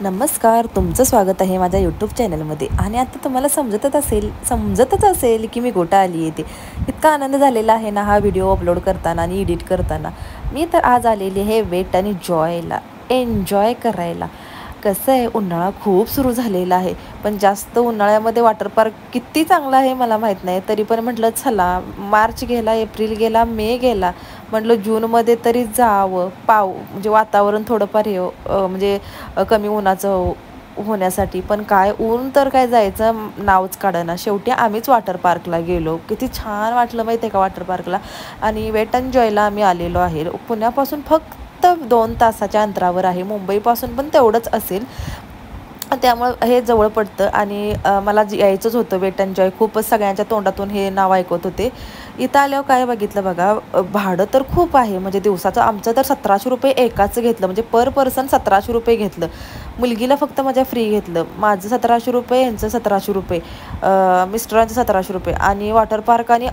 नमस्कार, तुमचं स्वागत आहे माझ्या यूट्यूब चॅनलमध्ये. आणि आता तुम्हाला समजतच असेल की मी कुठं आली आहे ते. इतका आनंद झालेला आहे ना हा व्हिडिओ अपलोड करताना आणि एडिट करताना. मी तर आज आलेली आहे वेट आणि जॉयला एन्जॉय करायला. कसं आहे, उन्हाळा खूप सुरू झालेला आहे, पण जास्त उन्हाळ्यामध्ये वॉटर पार्क किती चांगला आहे मला माहीत नाही. तरी पण म्हटलं चला, मार्च गेला, एप्रिल गेला, मे गेला, म्हटलं जूनमध्ये तरी जावं. म्हणजे वातावरण थोडंफार हे म्हणजे कमी उन्हाचं होण्यासाठी. पण काय ऊन तर काय जायचं नावच काढना. शेवटी आम्हीच वॉटर पार्कला गेलो. किती छान वाटलं माहिती आहे का वॉटर पार्कला. आणि वेट एन्ड जॉयला आम्ही आलेलो आहे. पुण्यापासून फक्त 2 तासाच्या अंतरावर आहे. मुंबईपासून पण तेवढंच असेल, त्यामुळं हे जवळ पडतं. आणि मला यायचंच होतं वेट एन्ड जॉय. खूपच सगळ्यांच्या तोंडातून हे नाव ऐकत होते. इथं आल्यावर काय बघितलं बघा, भाडं तर खूप आहे. म्हणजे दिवसाचं आमचं तर 1700 रुपये एकाचं घेतलं, म्हणजे पर पर्सन 1700 रुपये घेतलं. मुलगीला फक्त माझ्या फ्री घेतलं. माझं 1700 रुपये, यांचं 1700 रुपये, मिस्टरांचं 1700 रुपये. आणि वॉटर पार्क आणि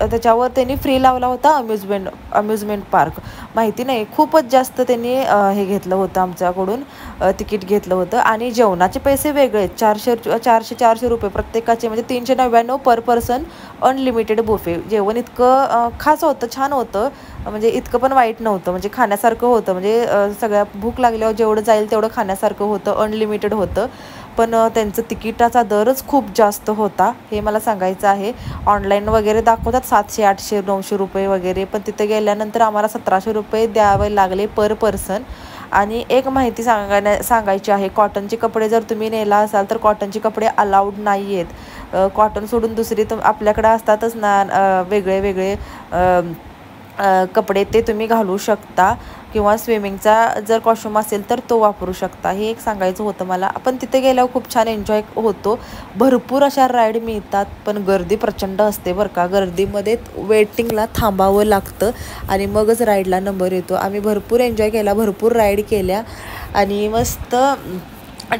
त्याच्यावर त्यांनी फ्री लावला होता अम्युजमेंट पार्क. माहिती नाही, खूपच जास्त त्यांनी हे घेतलं होतं आमच्याकडून, तिकीट घेतलं होतं. आणि जेवणाचे पैसे वेगळे, 400 रुपये प्रत्येकाचे, म्हणजे 399 पर पर्सन, अनलिमिटेड बुफे. जेवण इतकं खास होतं, छान होतं. म्हणजे इतकं पण वाईट नव्हतं, म्हणजे खाण्यासारखं होतं. म्हणजे सगळ्या भूक लागल्यावर जेवढं जाईल तेवढं खाण्यासारखं होतं, अनलिमिटेड होतं. पण त्यांचं तिकिटाचा दरच खूप जास्त होता, हे मला सांगायचं आहे. ऑनलाईन वगैरे दाखवतात 700, 800, 900 रुपये वगैरे, पण तिथे गेल्यानंतर आम्हाला 1700 रुपये द्यावे लागले पर पर्सन. आणि एक माहिती सांगायची आहे, कॉटनचे कपडे जर तुम्ही नेला असाल तर कॉटनचे कपडे अलाउड नाही आहेत. कॉटन सोडून दुसरी आपल्याकडे असतातच ना वेगळे वेगळे कपडे, ते तुम्ही घालू शकता. किंवा स्विमिंगचा जर कॉस्ट्यूम असेल तर तो वापरू शकता. हे एक सांगायचं होतं मला. आपण तिथे गेल्यावर खूप छान एन्जॉय होतो. भरपूर अशा राईड मिळतात, पण गर्दी प्रचंड असते बरं का. गर्दीमध्ये वेटिंगला थांबावं लागतं आणि मगच राईडला नंबर येतो. आम्ही भरपूर एन्जॉय केला, भरपूर राईड केल्या आणि मस्त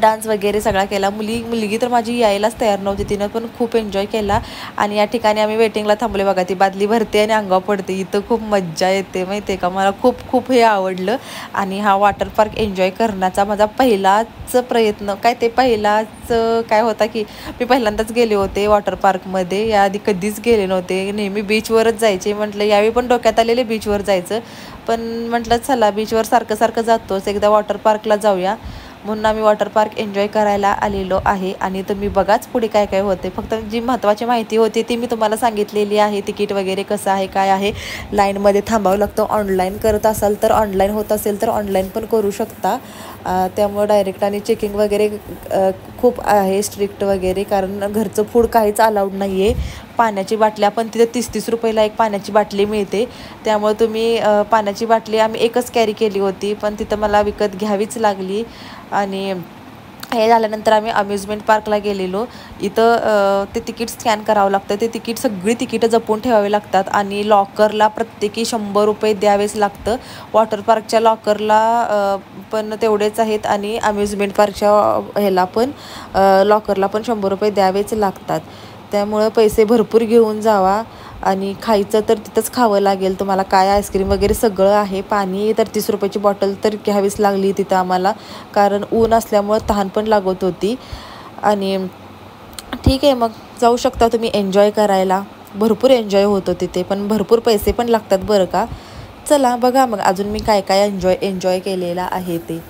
डान्स वगैरे सगळा केला. मुलगी तर माझी यायलाच तयार नव्हती, तिनं पण खूप एन्जॉय केला. आणि या ठिकाणी आम्ही वेटिंगला थांबले बघा. ती बादली भरते आणि अंगावर पडते. इथं खूप मज्जा येते माहिती आहे का. मला खूप हे आवडलं. आणि हा वॉटर पार्क एन्जॉय करण्याचा माझा पहिलाच प्रयत्न, काय होता की मी पहिल्यांदाच गेले होते वॉटर पार्कमध्ये. याआधी कधीच गेले नव्हते, नेहमी बीचवरच जायचे. म्हटलं यावेळी पण डोक्यात आलेले बीचवर जायचं, पण म्हटलं चला बीचवर सारखं जातोच, एकदा वॉटर पार्कला जाऊया. म्हणून आम्ही वॉटर पार्क एन्जॉय करायला आलेलो आहे. आणि तुम्ही बघाच पुढे काय काय होते. फक्त जी महत्त्वाची माहिती होती ती मी तुम्हाला सांगितलेली आहे. तिकीट वगैरे कसं आहे, काय आहे, लाईनमध्ये थांबावं लागतं. ऑनलाईन करत असाल तर, ऑनलाईन होत असेल तर ऑनलाईन पण करू शकता. त्यामुळं डायरेक्ट आणि चेकिंग वगैरे खूप आहे, स्ट्रिक्ट वगैरे, कारण घरचं फूड काहीच अलाउड नाही आहे. पाण्याची बाटल्या पण तिथे 30-30 रुपयाला एक पाण्याची बाटली मिळते. त्यामुळे तुम्ही पाण्याची बाटली आम्ही एकच कॅरी केली होती, पण तिथं मला विकत घ्यावीच लागली. आणि हे झाल्यानंतर आम्ही अम्युजमेंट पार्कला गेलेलो. इथं ते तिकीट स्कॅन करावं लागतं. ते सगळी तिकीटं जपून ठेवावी लागतात. आणि लॉकरला प्रत्येकी 100 रुपये द्यावेच लागतं. वॉटर पार्कच्या लॉकरला पण तेवढेच आहेत, आणि अम्युजमेंट पार्कच्या लॉकरला पण 100 रुपये द्यावेच लागतात. त्यामुळं पैसे भरपूर घेऊन जावा. आणि खायचं तर तिथंच खावं लागेल तुम्हाला. काय आईस्क्रीम वगैरे सगळं आहे. पाणी तर 30 रुपयाची बॉटल तर घ्यावीच लागली तिथं आम्हाला, कारण ऊन असल्यामुळं तहान पण लागत होती. आणि ठीक आहे, मग जाऊ शकता तुम्ही एन्जॉय करायला. भरपूर एन्जॉय होतो तिथे, पण भरपूर पैसे पण लागतात बरं का. चला बघा मग अजून मी काय काय एन्जॉय केलेला आहे ते.